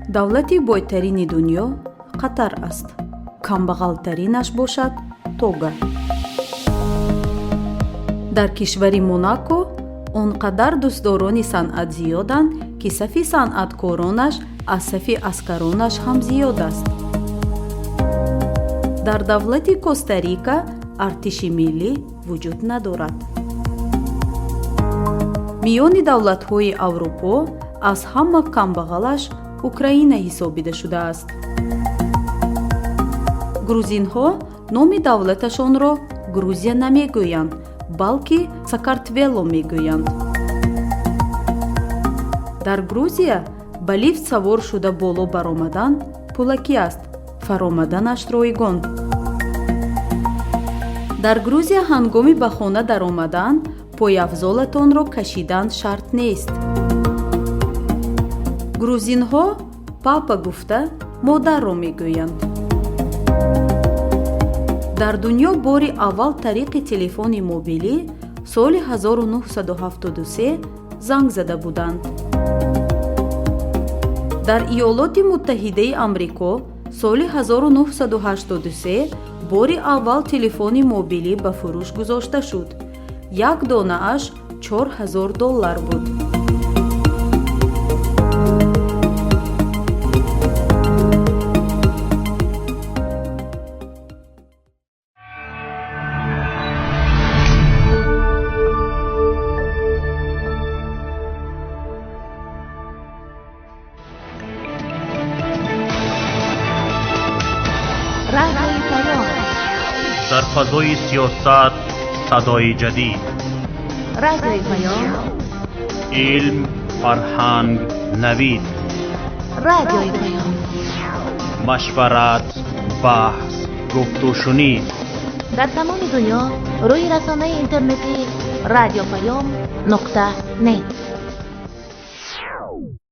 давлати бойтарини дунё қатар аст, камбағалтаринаш бошад тога. дар кишвари Монако он қадар дӯстдорони санъат зиёданд, ки сафи санъаткоронаш аз сафи аскаронаш ҳам зиёд аст. дар давлати Коста-Рика артиши миллӣ вуҷуд надорад. миёни давлатҳои Аврупо аз ҳама камбағалаш Украина ҳисобида шудааст. грузинҳо номи давлаташонро Грузия намегӯянд, балки Сакартвело мегӯянд. дар Грузия ба лифт савор шуда боло баромадан пулакӣ аст, фаромаданаш ройгон. дар Грузия ҳангоми ба хона даромадан пойафзолатонро кашидан шарт нест. грузинҳо папа гуфта модарро мегӯянд. дар дунё бори аввал тариқи телефони мобилӣ соли 1973 занг зада буданд. дар Иёлоти Муттаҳидаи Амрико соли 1983 бори аввал телефони мобилӣ ба фурӯш гузошта шуд. як донааш $4000 буд. در فضای سیاست صدای جدید. رادیوی پیام. علم، فرهنگ، نوید. رادیوی پیام. مشورت، بحث، گفت و شنید. در تمام دنیا روی رسانه اینترنتی رادیو پیام نقطه نت.